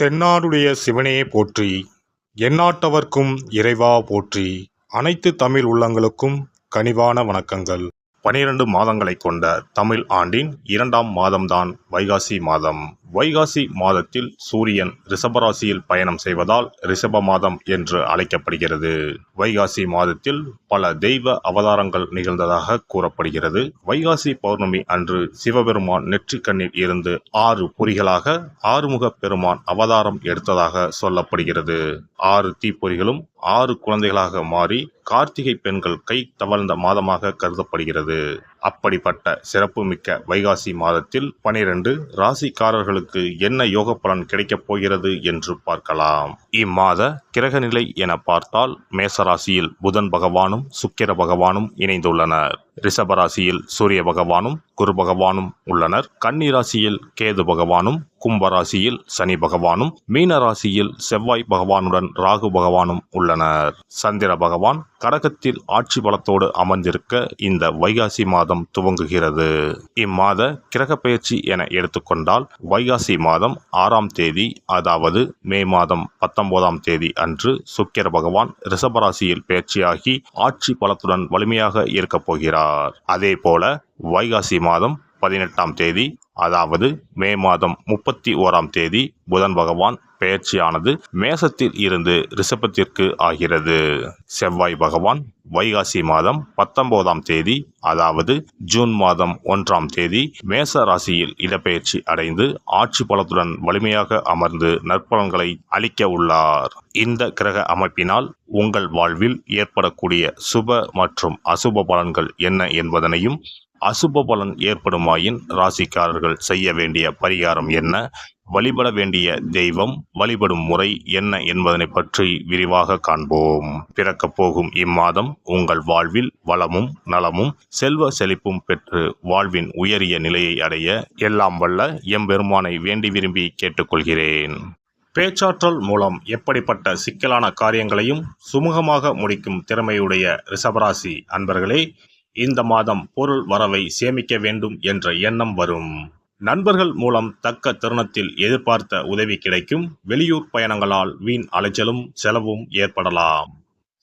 தென்னாடுடைய சிவனே போற்றி, எந்நாட்டவர்க்கும் இறைவா போற்றி. அனைத்து தமிழ் உள்ளங்களுக்கும் கனிவான வணக்கங்கள். 12 மாதங்களை கொண்ட தமிழ் ஆண்டின் 2ஆம் மாதம்தான் வைகாசி மாதம். வைகாசி மாதத்தில் சூரியன் ரிஷபராசியில் பயணம் செய்வதால் ரிஷப மாதம் என்று அழைக்கப்படுகிறது. வைகாசி மாதத்தில் பல தெய்வ அவதாரங்கள் நிகழ்ந்ததாக கூறப்படுகிறது. வைகாசி பௌர்ணமி அன்று சிவபெருமான் நெற்றிக்கண்ணில் இருந்து 6 பொறிகளாக ஆறுமுக பெருமான் அவதாரம் எடுத்ததாக சொல்லப்படுகிறது. 6 தீப்பொறிகளும் 6 குழந்தைகளாக மாறி கார்த்திகை பெண்கள் கை தவழ்ந்த மாதமாக கருதப்படுகிறது. அப்படிப்பட்ட சிறப்புமிக்க வைகாசி மாதத்தில் 12 ராசிக்காரர்களுக்கு என்ன யோக பலன் கிடைக்கப் போகிறது என்று பார்க்கலாம். இம்மாத கிரகநிலை என பார்த்தால் மேசராசியில் புதன் பகவானும் சுக்கிர பகவானும் இணைந்துள்ளனர். ரிஷபராசியில் சூரிய பகவானும் குரு பகவானும் உள்ளனர். கன்னி ராசியில் கேது பகவானும், கும்பராசியில் சனி பகவானும், மீன ராசியில் செவ்வாய் பகவானுடன் ராகு பகவானும் உள்ளனர். சந்திர பகவான் கடகத்தில் ஆட்சி பலத்தோடு அமர்ந்திருக்க இந்த வைகாசி மாதம் துவங்குகிறது. இம்மாத கிரக பெயர்ச்சி என எடுத்துக்கொண்டால் வைகாசி மாதம் 6ஆம் தேதி, அதாவது மே மாதம் 19ஆம் தேதி அன்று சுக்கிர பகவான் ரிஷபராசியில் பெயர்ச்சியாகி ஆட்சி பலத்துடன் வலிமையாக இருக்கப் போகிறார். அதே போல வைகாசி மாதம் 18ஆம் தேதி, அதாவது மே மாதம் 31ஆம் தேதி புதன் பகவான் பெயர்ச்சியானது மேசத்தில் இருந்து ரிஷபத்திற்கு ஆகிறது. செவ்வாய் பகவான் வைகாசி மாதம் 19ஆம் தேதி, அதாவது ஜூன் மாதம் 1ஆம் தேதி மேச ராசியில் இடப்பெயர்ச்சி அடைந்து ஆட்சி பலத்துடன் வலிமையாக அமர்ந்து நற்பலன்களை அளிக்க உள்ளார். இந்த கிரக அமைப்பினால் உங்கள் வாழ்வில் ஏற்படக்கூடிய சுப மற்றும் அசுப பலன்கள் என்ன என்பதனையும், அசுப பலன் ஏற்படுமாயின் ராசிக்காரர்கள் செய்ய வேண்டிய பரிகாரம் என்ன, வழிபட வேண்டிய தெய்வம், வழிபடும் முறை என்ன என்பதனை பற்றி விரிவாக காண்போம். பிறக்கப் போகும் இம்மாதம் உங்கள் வாழ்வில் வளமும் நலமும் செல்வ செழிப்பும் பெற்று வாழ்வின் உயரிய நிலையை அடைய எல்லாம் வல்ல எம்பெருமானை வேண்டி விரும்பி கேட்டுக்கொள்கிறேன். பேச்சாற்றல் மூலம் எப்படிப்பட்ட சிக்கலான காரியங்களையும் சுமூகமாக முடிக்கும் திறமையுடைய ரிஷபராசி அன்பர்களே, இந்த மாதம் பொருள் வரவை சேமிக்க வேண்டும் என்ற எண்ணம் வரும். நண்பர்கள் மூலம் தக்க தருணத்தில் எதிர்பார்த்த உதவி கிடைக்கும். வெளியூர் பயணங்களால் வீண் அலைச்சலும் செலவும் ஏற்படலாம்.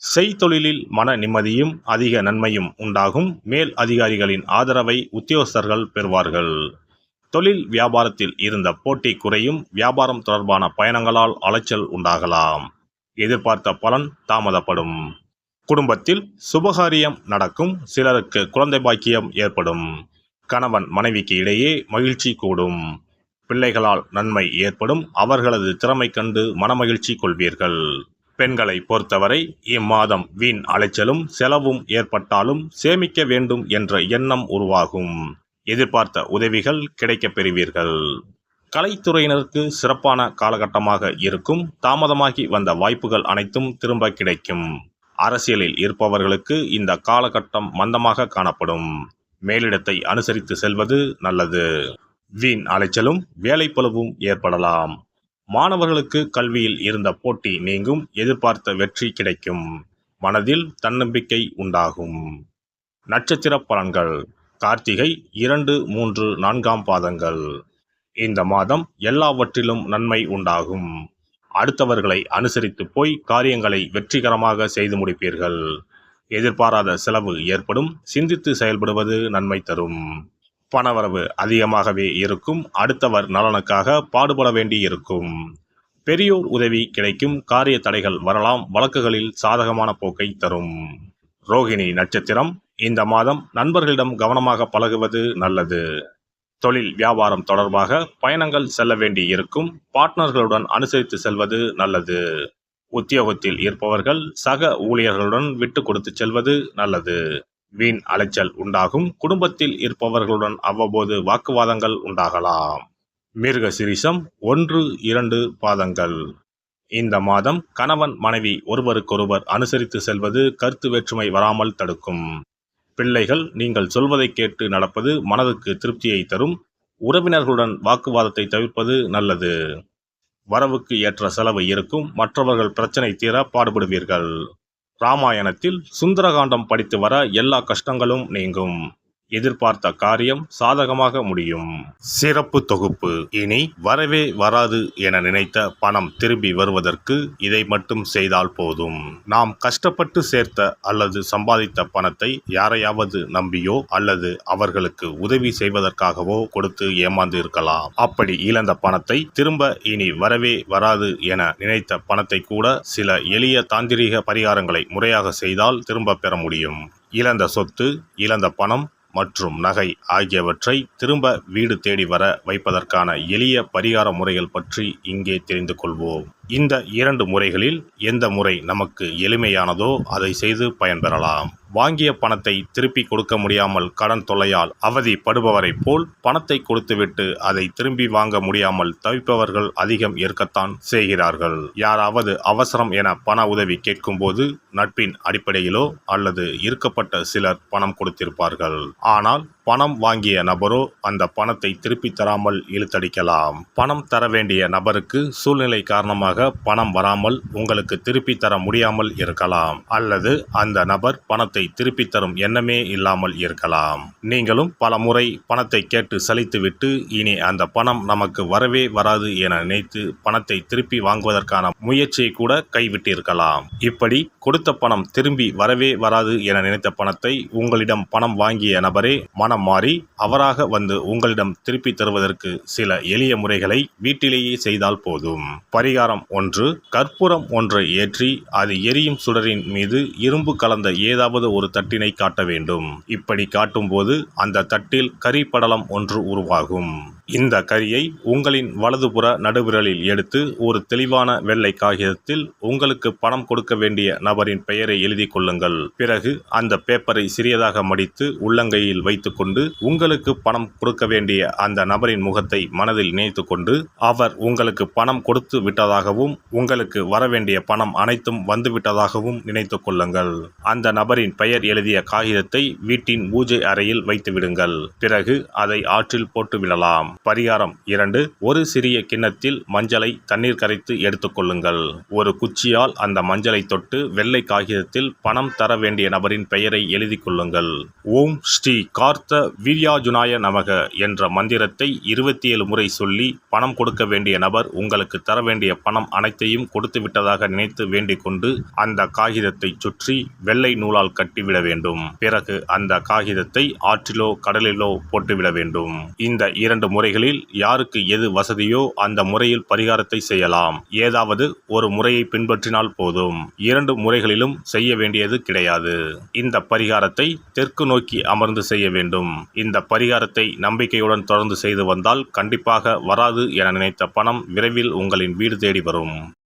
செய்தொழிலில் மன நிம்மதியும் அதிக நன்மையும் உண்டாகும். மேல் அதிகாரிகளின் ஆதரவை உத்தியோகஸ்தர்கள் பெறுவார்கள். தொழில் வியாபாரத்தில் இருந்த போட்டி குறையும். வியாபாரம் தொடர்பான பயணங்களால் அலைச்சல் உண்டாகலாம். எதிர்பார்த்த பலன் தாமதப்படும். குடும்பத்தில் சுபகாரியம் நடக்கும். சிலருக்கு குழந்தை பாக்கியம் ஏற்படும். கணவன் மனைவிக்கு இடையே மகிழ்ச்சி கூடும். பிள்ளைகளால் நன்மை ஏற்படும். அவர்களது திறமை கண்டு மனமகிழ்ச்சி கொள்வீர்கள். பெண்களை பொறுத்தவரை இம்மாதம் வீண் அலைச்சலும் செலவும் ஏற்பட்டாலும் சேமிக்க வேண்டும் என்ற எண்ணம் உருவாகும். எதிர்பார்த்த உதவிகள் கிடைக்கப் பெறுவீர்கள். கலைத்துறையினருக்கு சிறப்பான காலகட்டமாக இருக்கும். தாமதமாகி வந்த வாய்ப்புகள் அனைத்தும் திரும்ப கிடைக்கும். அரசியலில் இருப்பவர்களுக்கு இந்த காலகட்டம் மந்தமாக காணப்படும். மேலிடத்தை அனுசரித்து செல்வது நல்லது. வீண் அலைச்சலும் வேலைப்பளுவும் ஏற்படலாம். மாணவர்களுக்கு கல்வியில் இருந்த போட்டி நீங்கும். எதிர்பார்த்த வெற்றி கிடைக்கும். மனதில் தன்னம்பிக்கை உண்டாகும். நட்சத்திர பலன்கள். கார்த்திகை 2, 3, 4ஆம் பாதங்கள். இந்த மாதம் எல்லாவற்றிலும் நன்மை உண்டாகும். அடுத்தவர்களை அனுசரித்து போய் காரியங்களை வெற்றிகரமாக செய்து முடிப்பீர்கள். எதிர்பாராத செலவு ஏற்படும். சிந்தித்து செயல்படுவது நன்மை தரும். பணவரவு அதிகமாகவே இருக்கும். அடுத்தவர் நலனுக்காக பாடுபட வேண்டி இருக்கும். பெரியோர் உதவி கிடைக்கும். காரிய தடைகள் வரலாம். வழக்குகளில் சாதகமான போக்கை தரும். ரோகிணி நட்சத்திரம். இந்த மாதம் நண்பர்களிடம் கவனமாக பழகுவது நல்லது. தொழில் வியாபாரம் தொடர்பாக பயணங்கள் செல்ல வேண்டி இருக்கும். பார்ட்னர்களுடன் அனுசரித்து செல்வது நல்லது. உத்தியோகத்தில் இருப்பவர்கள் சக ஊழியர்களுடன் விட்டு கொடுத்து செல்வது நல்லது. வீண் அலைச்சல் உண்டாகும். குடும்பத்தில் இருப்பவர்களுடன் அவ்வப்போது வாக்குவாதங்கள் உண்டாகலாம். மிருக சிரிஷம் 1, 2 பாதங்கள். இந்த மாதம் கணவன் மனைவி ஒருவருக்கொருவர் அனுசரித்து செல்வது கருத்து வேற்றுமை வராமல் தடுக்கும். பிள்ளைகள் நீங்கள் சொல்வதை கேட்டு நடப்பது மனதுக்கு திருப்தியை தரும். உறவினர்களுடன் வாக்குவாதத்தை தவிர்ப்பது நல்லது. வரவுக்கு ஏற்ற செலவு இருக்கும். மற்றவர்கள் பிரச்சனை தீர பாடுபடுவீர்கள். ராமாயணத்தில் சுந்தரகாண்டம் படித்து வர எல்லா கஷ்டங்களும் நீங்கும். எதிர்பார்த்த காரியம் சாதகமாக முடியும். சிறப்பு தொகுப்பு. இனி வரவே வராது என நினைத்த பணம் திரும்பி வருவதற்கு இதை மட்டும் செய்தால் போதும். நாம் கஷ்டப்பட்டு சேர்த்த அல்லது சம்பாதித்த பணத்தை யாரையாவது நம்பியோ அல்லது அவர்களுக்கு உதவி செய்வதற்காகவோ கொடுத்து ஏமாந்து இருக்கலாம். அப்படி இழந்த பணத்தை திரும்ப இனி வரவே வராது என நினைத்த பணத்தை கூட சில எளிய தாந்திரீக பரிகாரங்களை முறையாக செய்தால் திரும்ப பெற முடியும். இழந்த சொத்து, இழந்த பணம் மற்றும் நகை ஆகியவற்றை திரும்ப வீடு தேடி வர வைப்பதற்கான எளிய பரிகார முறைகள் பற்றி இங்கே தெரிந்து கொள்வோம். இந்த 2 முறைகளில் எந்த முறை நமக்கு எளிமையானதோ அதை செய்து பயன்பெறலாம். வாங்கிய பணத்தை திருப்பி கொடுக்க முடியாமல் கடன் தொல்லையால் அவதிப்படுபவரை போல் பணத்தை கொடுத்துவிட்டு அதை திரும்பி வாங்க முடியாமல் தவிப்பவர்கள் அதிகம் இருக்கத்தான் செய்கிறார்கள். யாராவது அவசரம் என பண உதவி கேட்கும்போது நட்பின் அடிப்படையிலோ அல்லது இருக்கப்பட்ட சிலர் பணம் கொடுத்திருப்பார்கள். ஆனால் பணம் வாங்கிய நபரோ அந்த பணத்தை திருப்பி தராமல் இழுத்தடிக்கலாம். பணம் தர வேண்டிய நபருக்கு சூழ்நிலை காரணமாக பணம் வராமல் உங்களுக்கு திருப்பி தர முடியாமல் இருக்கலாம். அல்லது அந்த நபர் பணத்தை திருப்பி தரும் எண்ணமே இல்லாமல் இருக்கலாம். நீங்களும் பல முறை பணத்தை கேட்டு சலித்துவிட்டு இனி அந்த பணம் நமக்கு வரவே வராது என நினைத்து பணத்தை திருப்பி வாங்குவதற்கான முயற்சியை கூட கைவிட்டிருக்கலாம். இப்படி கொடுத்த பணம் திரும்பி வரவே வராது என நினைத்த பணத்தை உங்களிடம் பணம் வாங்கிய நபரே மனம் மாறி அவராக வந்து உங்களிடம் திருப்பி தருவதற்கு சில எளிய முறைகளை வீட்டிலேயே செய்தால் போதும். பரிகாரம் 1. கற்பூரம் ஒன்றை ஏற்றி அது எரியும் சுடரின் மீது இரும்பு கலந்த ஏதாவது ஒரு தட்டினை காட்ட வேண்டும். இப்படி காட்டும்போது அந்த தட்டில் கரி படலம் ஒன்று உருவாகும். இந்த கரியை உங்களின் வலதுபுற நடுவிரலில் எடுத்து ஒரு தெளிவான வெள்ளை காகிதத்தில் உங்களுக்கு பணம் கொடுக்க வேண்டிய நபரின் பெயரை எழுதி கொள்ளுங்கள். பிறகு அந்த பேப்பரை சிறியதாக மடித்து உள்ளங்கையில் வைத்துக்கொண்டு உங்களுக்கு பணம் கொடுக்க வேண்டிய அந்த நபரின் முகத்தை மனதில் நினைத்து கொண்டு அவர் உங்களுக்கு பணம் கொடுத்து விட்டதாகவும் உங்களுக்கு வரவேண்டிய பணம் அனைத்தும் வந்துவிட்டதாகவும் நினைத்து கொள்ளுங்கள். அந்த நபரின் பெயர் எழுதிய காகிதத்தை வீட்டின் பூஜை அறையில் வைத்து விடுங்கள். பிறகு அதை ஆற்றில் போட்டு விடலாம். பரிகாரம் 2. ஒரு சிறிய கிண்ணத்தில் மஞ்சளை தண்ணீர் கரைத்து எடுத்துக்கொள்ளுங்கள். ஒரு குச்சியால் அந்த மஞ்சளை தொட்டு வெள்ளை காகிதத்தில் பணம் தர வேண்டிய நபரின் பெயரை எழுதி கொள்ளுங்கள். ஓம் ஸ்ரீ கார்த்த வீர்யாஜுனாய நமக என்ற மந்திரத்தை 27 முறை சொல்லி பணம் கொடுக்க வேண்டிய நபர் உங்களுக்கு தர வேண்டிய பணம் அனைத்தையும் கொடுத்து விட்டதாக நினைத்து வேண்டிக் கொண்டு அந்த காகிதத்தை சுற்றி வெள்ளை நூலால் கட்டிவிட வேண்டும். பிறகு அந்த காகிதத்தை ஆற்றிலோ கடலிலோ போட்டுவிட வேண்டும். இந்த 2 முறைகளில் யாருக்கு எது வசதியோ அந்த முறையில் பரிகாரத்தை செய்யலாம். ஏதாவது ஒரு முறையை பின்பற்றினால் போதும். 2 முறைகளிலும் செய்ய வேண்டியது கிடையாது. இந்த பரிகாரத்தை தெற்கு நோக்கி அமர்ந்து செய்ய வேண்டும். இந்த பரிகாரத்தை நம்பிக்கையுடன் தொடர்ந்து செய்து வந்தால் கண்டிப்பாக வராது என நினைத்த பணம் விரைவில் உங்களின் வீடு தேடி வரும்.